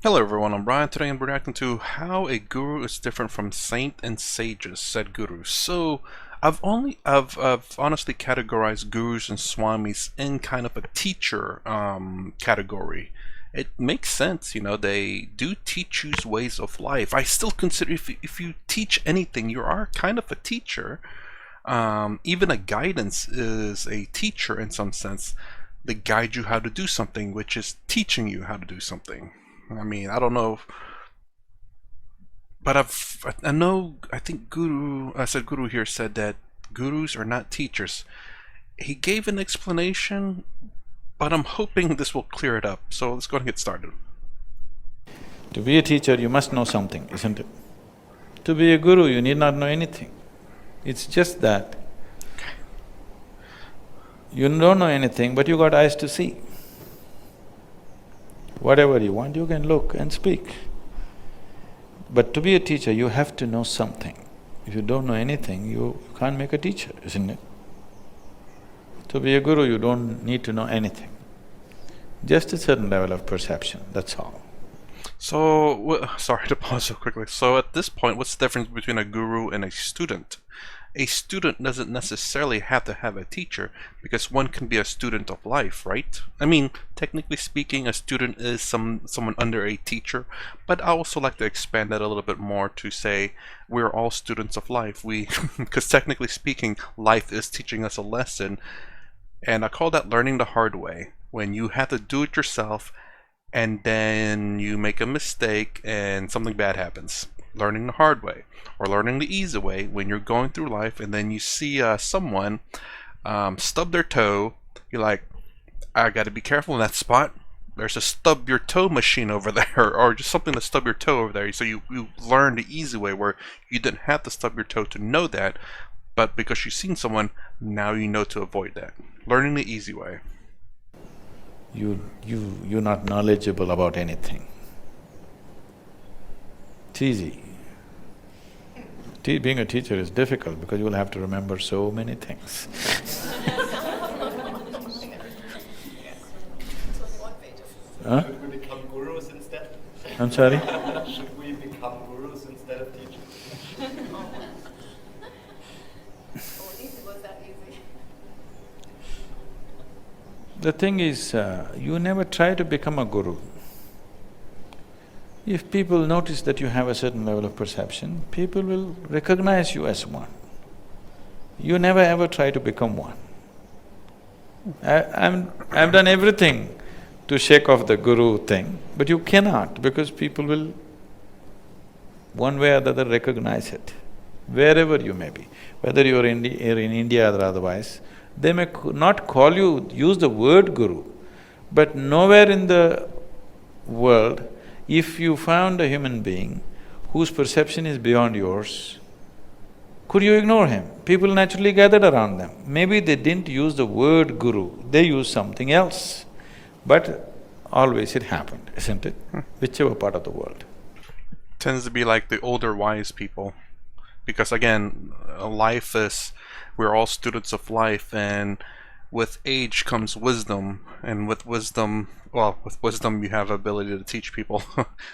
Hello everyone, I'm Brian. Today I'm reacting to how a guru is different from saint and sages, Sadhguru. So I've honestly categorized gurus and swamis in kind of a teacher category. It makes sense, they do teach you ways of life. I still consider if you teach anything, you are kind of a teacher. Even a guidance is a teacher in some sense. They guide you how to do something, which is teaching you how to do something. I mean, I don't know, but I know, I think Sadhguru here said that gurus are not teachers. He gave an explanation, but I'm hoping this will clear it up. So let's go ahead and get started. To be a teacher, you must know something, isn't it? To be a guru, you need not know anything. It's just that you don't know anything, but you got eyes to see. Whatever you want, you can look and speak. But to be a teacher, you have to know something. If you don't know anything, you can't make a teacher, isn't it? To be a guru, you don't need to know anything. Just a certain level of perception, that's all. So, sorry to pause so quickly. So at this point, what's the difference between a guru and a student? A student doesn't necessarily have to have a teacher, because one can be a student of life, right? I mean, technically speaking, a student is someone under a teacher, but I also like to expand that a little bit more to say we're all students of life. Because technically speaking, life is teaching us a lesson, and I call that learning the hard way, when you have to do it yourself and then you make a mistake and something bad happens. Learning the hard way, or learning the easy way, when you're going through life and then you see someone stub their toe. You're like, I gotta be careful in that spot. There's a stub your toe machine over there, or just something to stub your toe over there. So you learn the easy way, where you didn't have to stub your toe to know that, but because you've seen someone, now you know to avoid that. Learning the easy way. You're not knowledgeable about anything. It's easy. Being a teacher is difficult because you will have to remember so many things. Huh? Should we become gurus instead? I'm sorry? Should we become gurus instead of teachers? The thing is, you never try to become a guru. If people notice that you have a certain level of perception, people will recognize you as one. You never ever try to become one. I've done everything to shake off the guru thing, but you cannot, because people will one way or the other recognize it, wherever you may be. Whether you're in India or otherwise, they may not call you, use the word guru, but nowhere in the world, if you found a human being whose perception is beyond yours, could you ignore him? People naturally gathered around them. Maybe they didn't use the word guru, they used something else. But always it happened, isn't it? Whichever part of the world. Tends to be like the older wise people, because again, life is, we're all students of life, and with age comes wisdom, and with wisdom you have ability to teach people.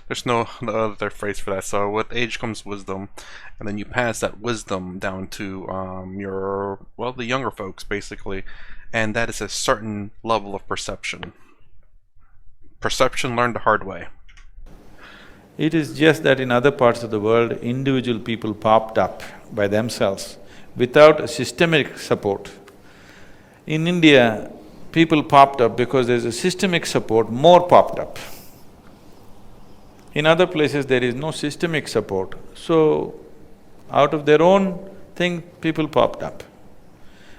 There's no other phrase for that. So with age comes wisdom, and then you pass that wisdom down to the younger folks basically, and that is a certain level of perception. Perception learned the hard way. It is just that in other parts of the world, individual people popped up by themselves without a systemic support. In India, people popped up because there's a systemic support, more popped up. In other places, there is no systemic support, so out of their own thing, people popped up.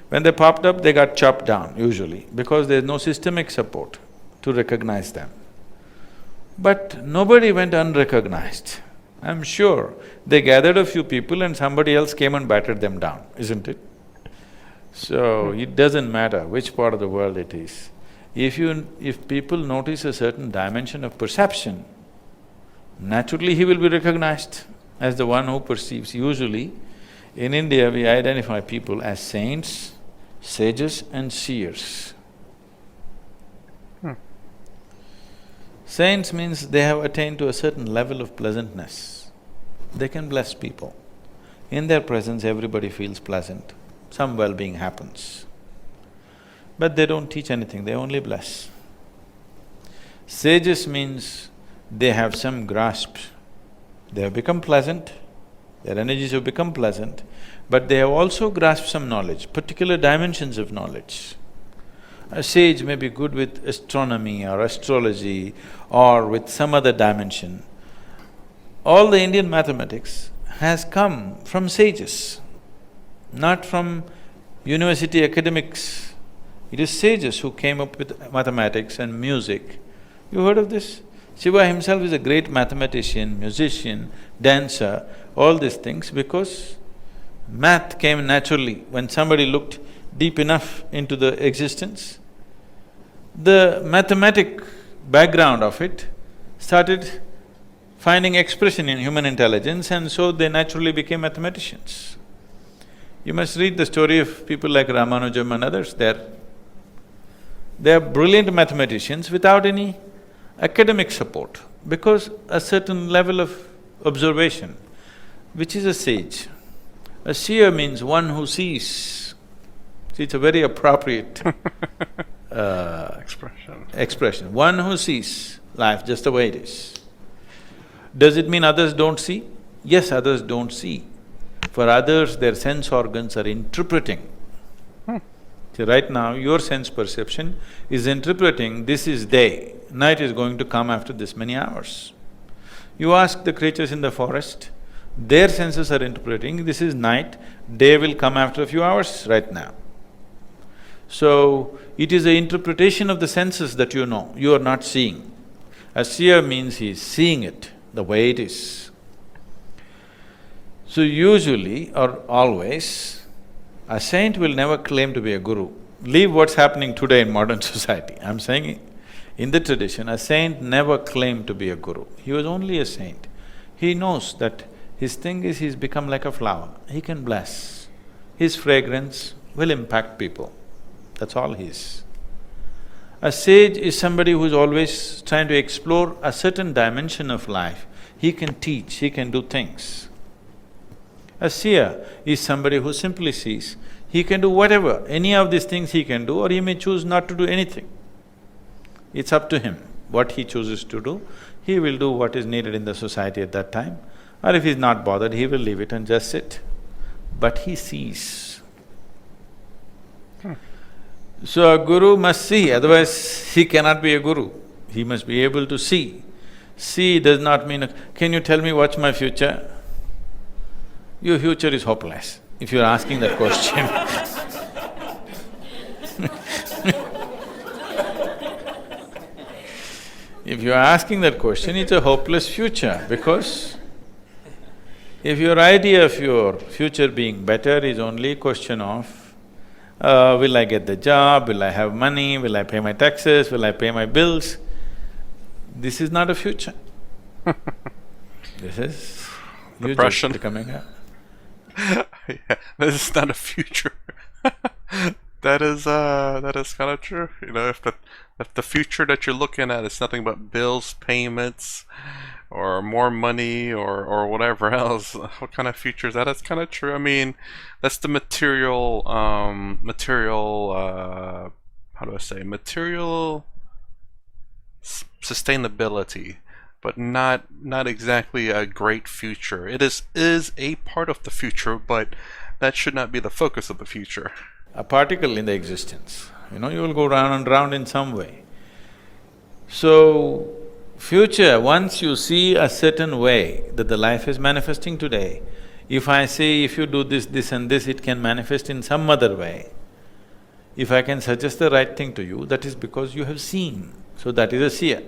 When they popped up, they got chopped down usually, because there's no systemic support to recognize them. But nobody went unrecognized. I'm sure they gathered a few people and somebody else came and battered them down, isn't it? So, it doesn't matter which part of the world it is. If people notice a certain dimension of perception, naturally he will be recognized as the one who perceives. Usually, in India we identify people as saints, sages and seers. Saints means they have attained to a certain level of pleasantness. They can bless people. In their presence, everybody feels pleasant, some well-being happens. But they don't teach anything, they only bless. Sages means they have some grasp. They have become pleasant, their energies have become pleasant, but they have also grasped some knowledge, particular dimensions of knowledge. A sage may be good with astronomy or astrology or with some other dimension. All the Indian mathematics has come from sages, not from university academics. It is sages who came up with mathematics and music. You heard of this? Shiva himself is a great mathematician, musician, dancer, all these things because math came naturally when somebody looked deep enough into the existence. The mathematic background of it started finding expression in human intelligence and so they naturally became mathematicians. You must read the story of people like Ramanujam and others, they're brilliant mathematicians without any academic support because a certain level of observation, which is a sage. A seer means one who sees. See, it's a very appropriate expression. One who sees life just the way it is. Does it mean others don't see? Yes, others don't see. For others, their sense organs are interpreting. See, right now, your sense perception is interpreting this is day, night is going to come after this many hours. You ask the creatures in the forest, their senses are interpreting this is night, day will come after a few hours right now. So, it is the interpretation of the senses that you know, you are not seeing. A seer means he is seeing it the way it is. So usually or always, a saint will never claim to be a guru. Leave what's happening today in modern society. I'm saying in the tradition, a saint never claimed to be a guru. He was only a saint. He knows that his thing is he's become like a flower. He can bless. His fragrance will impact people. That's all he is. A sage is somebody who's always trying to explore a certain dimension of life. He can teach, he can do things. A seer is somebody who simply sees. He can do whatever, any of these things he can do or he may choose not to do anything. It's up to him what he chooses to do. He will do what is needed in the society at that time, or if he's not bothered, he will leave it and just sit. But he sees. So a guru must see, otherwise he cannot be a guru. He must be able to see. See does not mean, can you tell me what's my future? Your future is hopeless, if you're asking that question. If you're asking that question, it's a hopeless future because if your idea of your future being better is only a question of, will I get the job, will I have money, will I pay my taxes, will I pay my bills, this is not a future. This is… Depression. Becoming a… Yeah, this is not a future. That is kind of true. You know, if the future that you're looking at is nothing but bills, payments, or more money, or whatever else, what kind of future is that? That's kind of true. I mean, that's the material, how do I say, material sustainability, but not exactly a great future. It is a part of the future, but that should not be the focus of the future. A particle in the existence, you know, you will go round and round in some way. So, future, once you see a certain way that the life is manifesting today, if I say if you do this, this and this, it can manifest in some other way. If I can suggest the right thing to you, that is because you have seen, so that is a seer.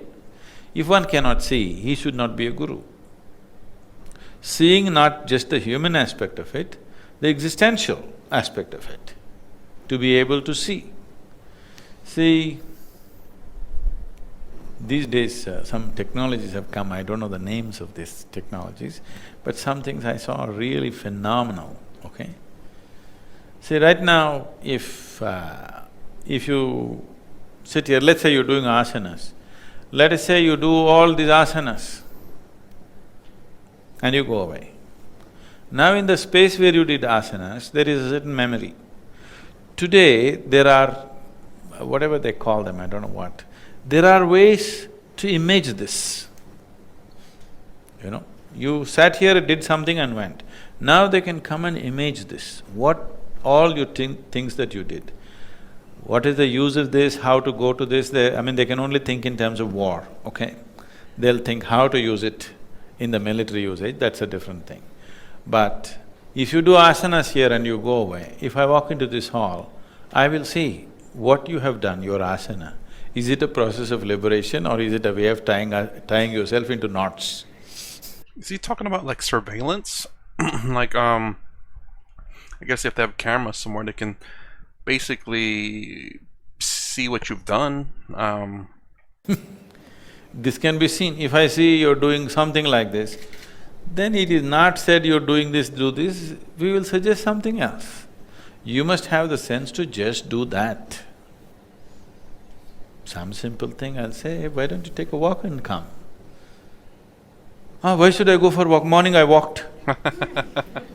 If one cannot see, he should not be a guru. Seeing not just the human aspect of it, the existential aspect of it, to be able to see. See, these days some technologies have come, I don't know the names of these technologies, but some things I saw are really phenomenal, okay? See, right now, if you sit here, let's say you're doing asanas, Let us say you do all these asanas and you go away. Now in the space where you did asanas, there is a certain memory. Today, there are, whatever they call them, I don't know what, there are ways to image this. You know, you sat here, did something and went. Now they can come and image this, what all you things that you did. What is the use of this, how to go to this, they can only think in terms of war, okay? They'll think how to use it in the military usage, that's a different thing. But if you do asanas here and you go away, if I walk into this hall, I will see what you have done, your asana. Is it a process of liberation or is it a way of tying yourself into knots? Is he talking about like surveillance? Like, I guess if they have a camera somewhere, they can basically see what you've done. This can be seen. If I see you're doing something like this, then it is not said you're doing this, do this, we will suggest something else. You must have the sense to just do that. Some simple thing, I'll say, hey, why don't you take a walk and come? Why should I go for a walk? Morning I walked.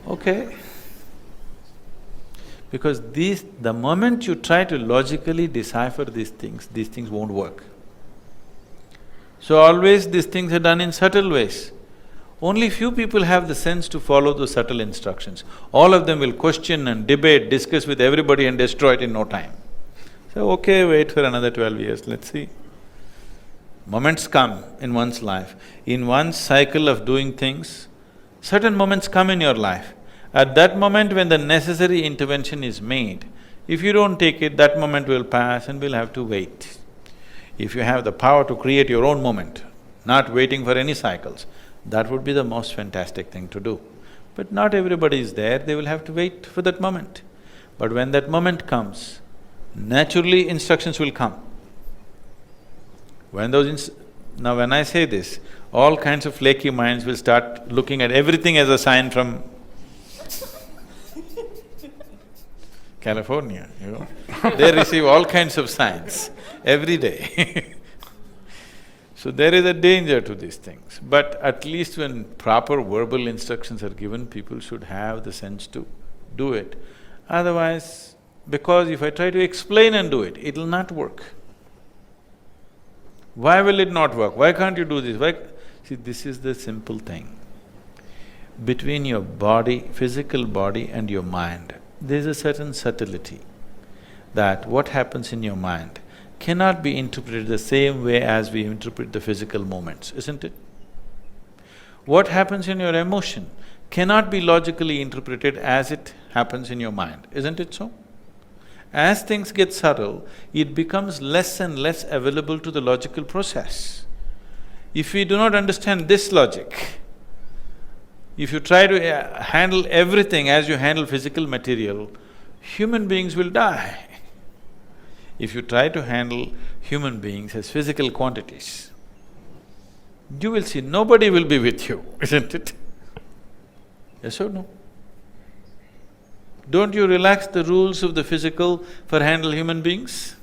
Okay. Because the moment you try to logically decipher these things won't work. So always these things are done in subtle ways. Only few people have the sense to follow those subtle instructions. All of them will question and debate, discuss with everybody and destroy it in no time. So, okay, wait for another 12 years, let's see. Moments come in one's life. In one's cycle of doing things, certain moments come in your life. At that moment when the necessary intervention is made, if you don't take it, that moment will pass and we'll have to wait. If you have the power to create your own moment, not waiting for any cycles, that would be the most fantastic thing to do. But not everybody is there, they will have to wait for that moment. But when that moment comes, naturally instructions will come. Now when I say this, all kinds of flaky minds will start looking at everything as a sign from California, you know. They receive all kinds of signs every day. So there is a danger to these things, but at least when proper verbal instructions are given, people should have the sense to do it. Otherwise, because if I try to explain and do it, it'll not work. Why will it not work? Why can't you do this? Why… See, this is the simple thing. Between your body, physical body and your mind, there's a certain subtlety that what happens in your mind cannot be interpreted the same way as we interpret the physical movements, isn't it? What happens in your emotion cannot be logically interpreted as it happens in your mind, isn't it so? As things get subtle, it becomes less and less available to the logical process. If we do not understand this logic, if you try to handle everything as you handle physical material, human beings will die. If you try to handle human beings as physical quantities, you will see nobody will be with you, isn't it? Yes or no? Don't you relax the rules of the physical for handle human beings?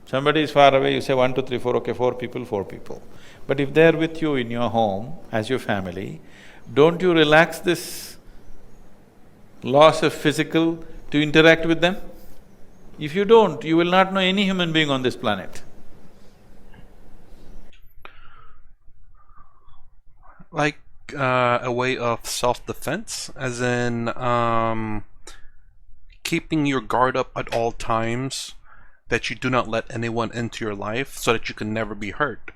Somebody is far away, you say 1, 2, 3, 4, okay, 4 people. But if they're with you in your home, as your family, don't you relax this laws of physical to interact with them? If you don't, you will not know any human being on this planet. Like, a way of self-defense, as in, keeping your guard up at all times, that you do not let anyone into your life so that you can never be hurt.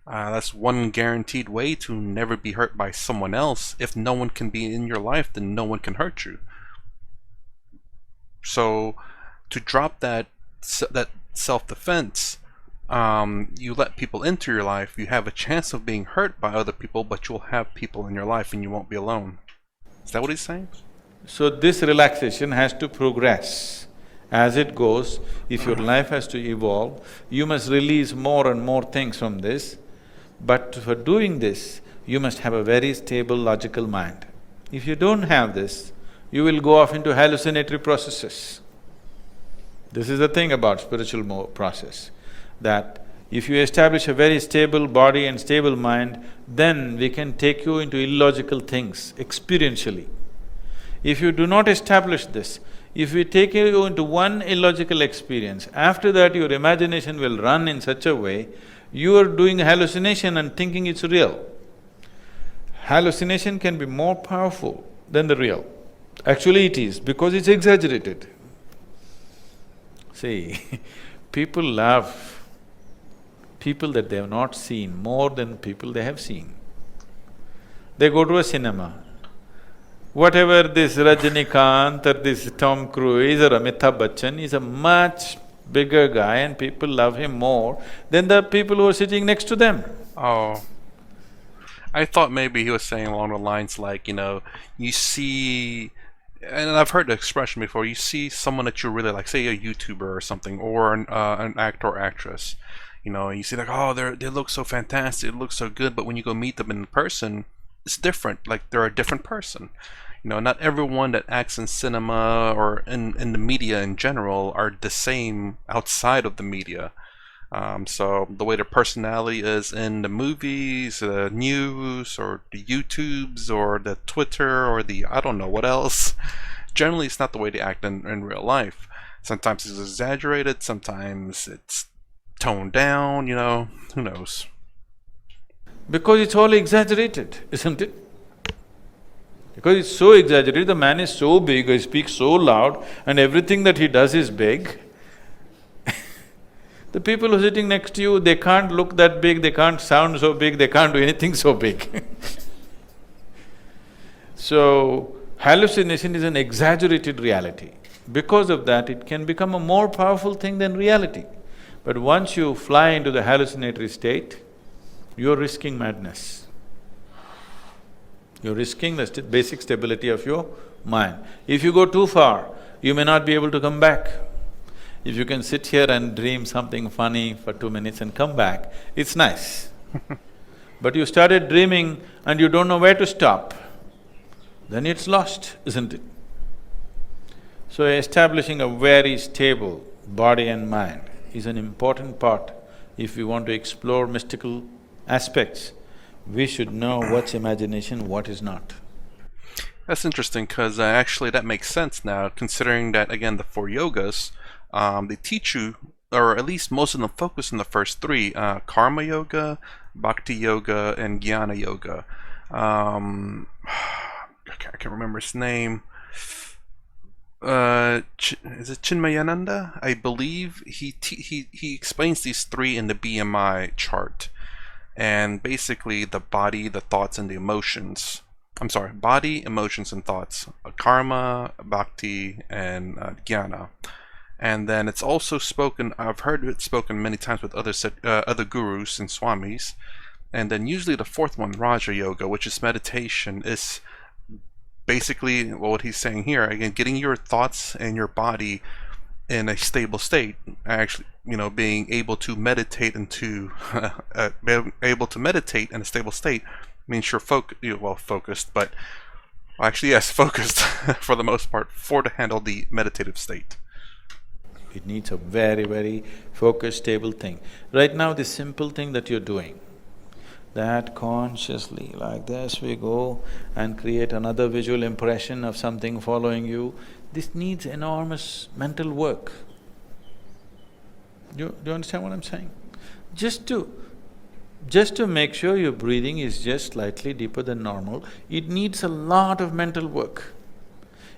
That's one guaranteed way to never be hurt by someone else. If no one can be in your life, then no one can hurt you. So, to drop that self-defense, you let people into your life, you have a chance of being hurt by other people, but you'll have people in your life and you won't be alone. Is that what he's saying? So this relaxation has to progress. As it goes, if your life has to evolve, you must release more and more things from this. But for doing this, you must have a very stable, logical mind. If you don't have this, you will go off into hallucinatory processes. This is the thing about spiritual process, that If you establish a very stable body and stable mind, then we can take you into illogical things experientially. If you do not establish this, if we take you into one illogical experience, after that your imagination will run in such a way, you are doing hallucination and thinking it's real. Hallucination can be more powerful than the real. Actually it is, because it's exaggerated. See, people love people that they have not seen more than people they have seen. They go to a cinema. Whatever this Rajinikanth or this Tom Cruise or Amitabh Bachchan is a much bigger guy and people love him more than the people who are sitting next to them. Oh. I thought maybe he was saying along the lines like, you see, and I've heard the expression before, you see someone that you really like, say a YouTuber or something, or an actor or actress, you see like, oh, they look so fantastic, it looks so good, but when you go meet them in person, it's different, like they're a different person. Not everyone that acts in cinema or in the media in general are the same outside of the media. So the way their personality is in the movies, the news, or the YouTubes, or the Twitter, or the I don't know what else, generally it's not the way they act in real life. Sometimes it's exaggerated, sometimes it's toned down, who knows? Because it's all exaggerated, isn't it? Because it's so exaggerated, the man is so big, he speaks so loud, and everything that he does is big. The people who are sitting next to you, they can't look that big, they can't sound so big, they can't do anything so big. So, hallucination is an exaggerated reality. Because of that, it can become a more powerful thing than reality. But once you fly into the hallucinatory state, you're risking madness. You're risking the basic stability of your mind. If you go too far, you may not be able to come back. If you can sit here and dream something funny for 2 minutes and come back, it's nice. But you started dreaming and you don't know where to stop, then it's lost, isn't it? So establishing a very stable body and mind is an important part. If we want to explore mystical aspects, we should know what's imagination, what is not. That's interesting, because actually that makes sense now, considering that, again, the 4 yogas, they teach you, or at least most of them focus on the first 3, karma yoga, bhakti yoga, and jnana yoga. I can't remember his name. Is it Chinmayananda? I believe he explains these 3 in the BMI chart, and basically the body, the thoughts, and the emotions. I'm sorry, body, emotions, and thoughts. Karma, bhakti, and jnana. And then it's also spoken. I've heard it spoken many times with other gurus and swamis. And then usually the 4th one, Raja Yoga, which is meditation, is basically what he's saying here, again, getting your thoughts and your body in a stable state. Actually, being able to meditate into being able to meditate in a stable state means you're focused, but actually yes, focused for the most part, to handle the meditative state. It needs a very, very focused, stable thing. Right now, this simple thing that you're doing, that consciously, like this, we go and create another visual impression of something following you, this needs enormous mental work. Do you understand what I'm saying? Just to make sure your breathing is just slightly deeper than normal, it needs a lot of mental work.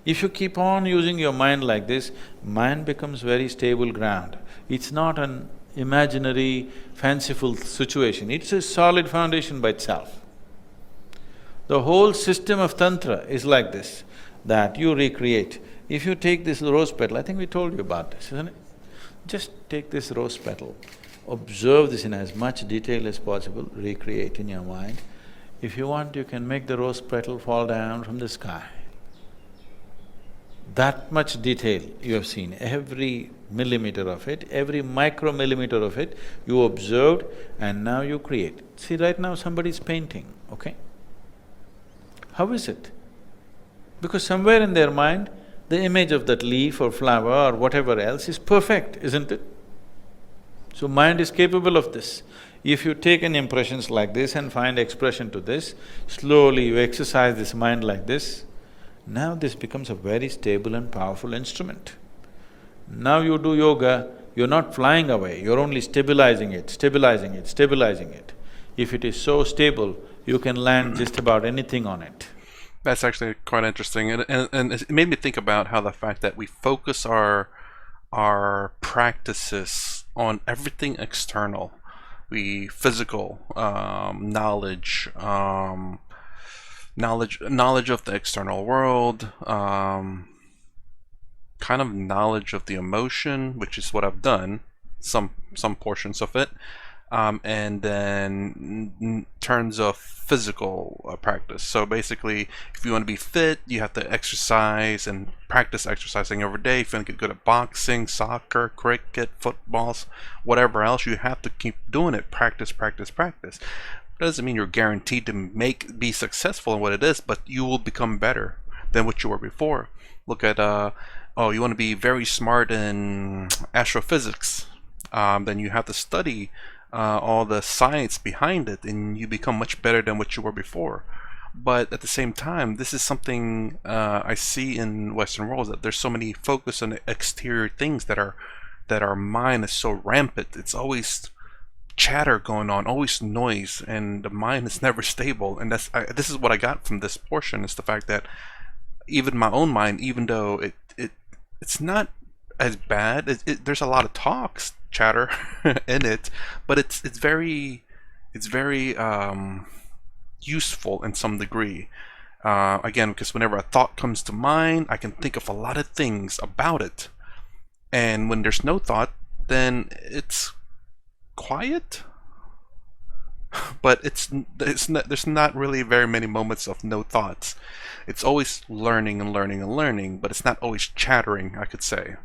If you keep on using your mind like this, mind becomes very stable ground. It's not an imaginary, fanciful situation, it's a solid foundation by itself. The whole system of Tantra is like this, that you recreate. If you take this rose petal, I think we told you about this, isn't it? Just take this rose petal, observe this in as much detail as possible, recreate in your mind. If you want, you can make the rose petal fall down from the sky. That much detail you have seen, every millimeter of it, every micromillimeter of it, you observed and now you create. See, right now somebody's painting, okay? How is it? Because somewhere in their mind, the image of that leaf or flower or whatever else is perfect, isn't it? So mind is capable of this. If you take in impressions like this and find expression to this, slowly you exercise this mind like this, now this becomes a very stable and powerful instrument. Now you do yoga, you're not flying away, you're only stabilizing it, stabilizing it, stabilizing it. If it is so stable, you can land just about anything on it. That's actually quite interesting, and it made me think about how the fact that we focus our practices on everything external, the physical knowledge, knowledge of the external world, kind of knowledge of the emotion, which is what I've done, some portions of it. And then in terms of physical practice. So basically, if you want to be fit, you have to exercise and practice exercising every day. If you want to get good at boxing, soccer, cricket, footballs, whatever else, you have to keep doing it. Practice, practice, practice. It doesn't mean you're guaranteed to be successful in what it is, but you will become better than what you were before. Look at oh, you want to be very smart in astrophysics, then you have to study all the science behind it, and you become much better than what you were before. But at the same time, this is something I see in Western worlds, that there's so many focus on exterior things that our mind is so rampant. It's always chatter going on, always noise, and the mind is never stable. And this is what I got from this portion, is the fact that even my own mind, even though it's not as bad, there's a lot of talks, chatter in it, but it's very useful in some degree. Again, because whenever a thought comes to mind, I can think of a lot of things about it, and when there's no thought, then it's quiet. But there's not really very many moments of no thoughts. It's always learning and learning and learning, but it's not always chattering, I could say.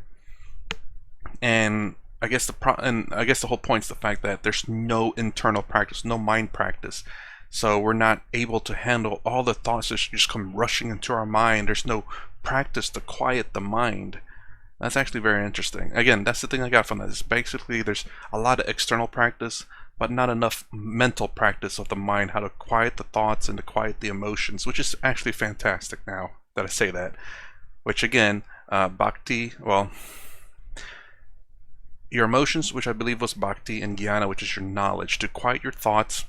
And I guess the whole point is the fact that there's no internal practice, no mind practice. So we're not able to handle all the thoughts that just come rushing into our mind. There's no practice to quiet the mind. That's actually very interesting. Again, that's the thing I got from that. Is basically there's a lot of external practice, but not enough mental practice of the mind, how to quiet the thoughts and to quiet the emotions, which is actually fantastic now that I say that. Which again, bhakti, well, your emotions, which I believe was bhakti, and jnana, which is your knowledge. To quiet your thoughts,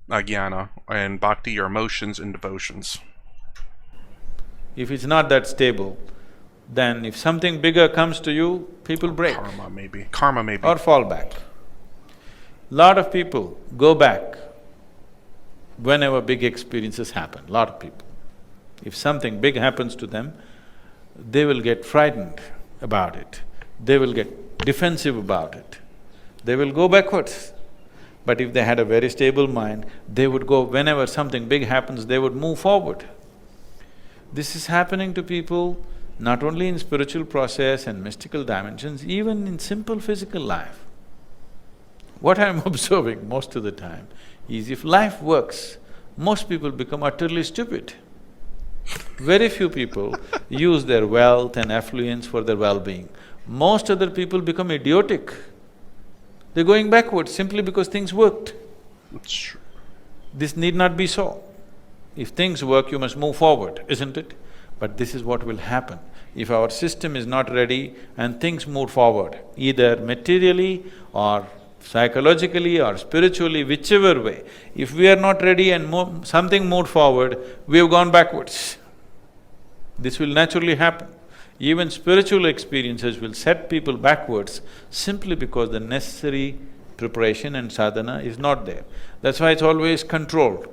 jnana, and bhakti, your emotions and devotions. If it's not that stable, then if something bigger comes to you, people break. Karma maybe. Or fall back. Lot of people go back whenever big experiences happen, lot of people. If something big happens to them, they will get frightened about it. They will get defensive about it. They will go backwards. But if they had a very stable mind, they would go… whenever something big happens, they would move forward. This is happening to people not only in spiritual process and mystical dimensions, even in simple physical life. What I'm observing most of the time is, if life works, most people become utterly stupid. Very few people use their wealth and affluence for their well-being. Most other people become idiotic. They're going backwards simply because things worked. That's true. This need not be so. If things work, you must move forward, isn't it? But this is what will happen. If our system is not ready and things move forward, either materially or psychologically or spiritually, whichever way, if we are not ready and something moved forward, we have gone backwards. This will naturally happen. Even spiritual experiences will set people backwards simply because the necessary preparation and sadhana is not there. That's why it's always controlled.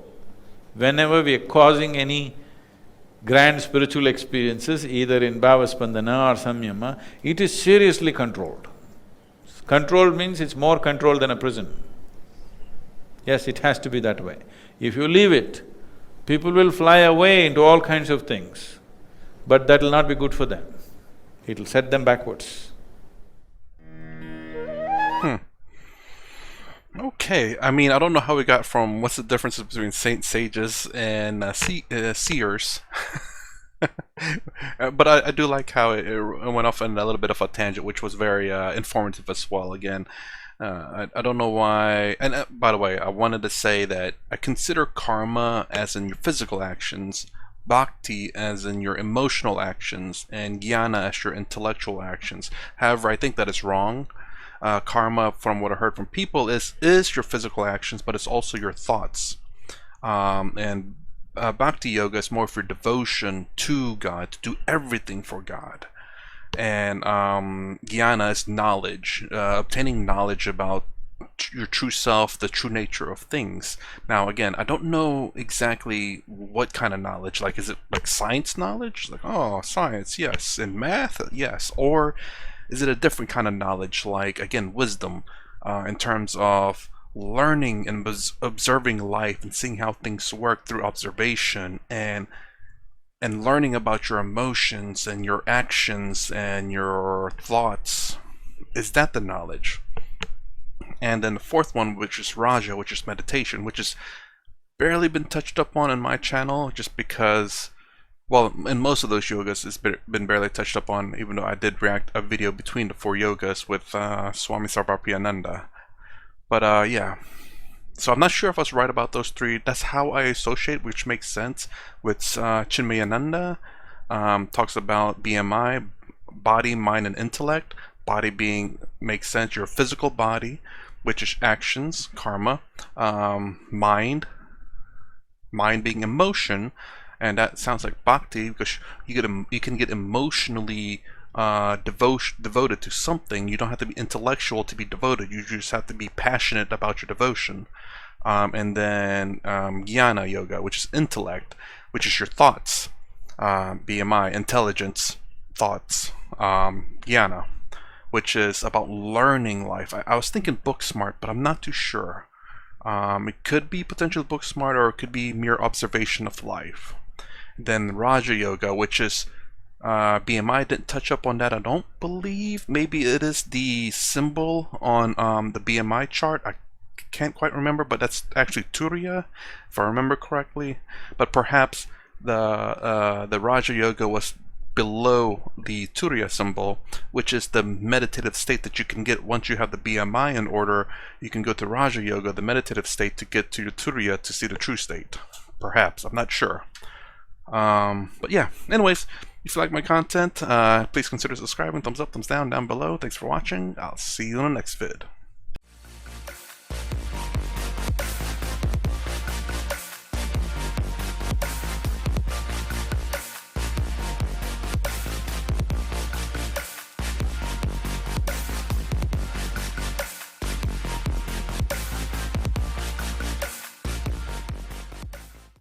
Whenever we are causing any grand spiritual experiences, either in bhavaspandana or samyama, it is seriously controlled. Controlled means it's more controlled than a prison. Yes, it has to be that way. If you leave it, people will fly away into all kinds of things, but that will not be good for them. It'll set them backwards. Okay, I mean, I don't know how we got from what's the difference between sages and seers. But I do like how it went off on a little bit of a tangent, which was very informative as well. Again, I don't know why. And by the way, I wanted to say that I consider karma as in your physical actions, bhakti as in your emotional actions, and jnana as your intellectual actions. However, I think that is wrong. Karma, from what I heard from people, is your physical actions, but it's also your thoughts. And bhakti yoga is more for devotion to God, to do everything for God. And jnana is knowledge, obtaining knowledge about your true self, the true nature of things. Now, again, I don't know exactly what kind of knowledge. Like, is it like science knowledge? Like, oh, science, yes, and math, yes. Or is it a different kind of knowledge, like, again, wisdom, in terms of learning and observing life and seeing how things work through observation and learning about your emotions and your actions and your thoughts? Is that the knowledge? And then the fourth one, which is Raja, which is meditation, which has barely been touched up on in my channel, just because, well, in most of those yogas it's been barely touched up on, even though I did react a video between the 4 yogas with Swami Sarvapriyananda. But yeah. So I'm not sure if I was right about those 3. That's how I associate, which makes sense. With Chinmayananda, talks about BMI, body, mind, and intellect. Body being, makes sense, your physical body, which is actions, karma. Mind being emotion, and that sounds like bhakti, because you can get emotionally devoted to something. You don't have to be intellectual to be devoted. You just have to be passionate about your devotion. And then jnana yoga, which is intellect, which is your thoughts. BMI, intelligence, thoughts. Jnana, which is about learning life. I was thinking book smart, but I'm not too sure. It could be potentially book smart, or it could be mere observation of life. Then Raja Yoga, which is BMI. Didn't touch up on that, I don't believe. Maybe it is the symbol on the BMI chart. I can't quite remember, but that's actually Turiya, if I remember correctly. But perhaps the Raja Yoga was below the Turiya symbol, which is the meditative state that you can get once you have the BMI in order. You can go to Raja Yoga, the meditative state, to get to your Turiya to see the true state. Perhaps, I'm not sure. But yeah, anyways, if you like my content, please consider subscribing. Thumbs up, thumbs down below. Thanks for watching. I'll see you in the next vid.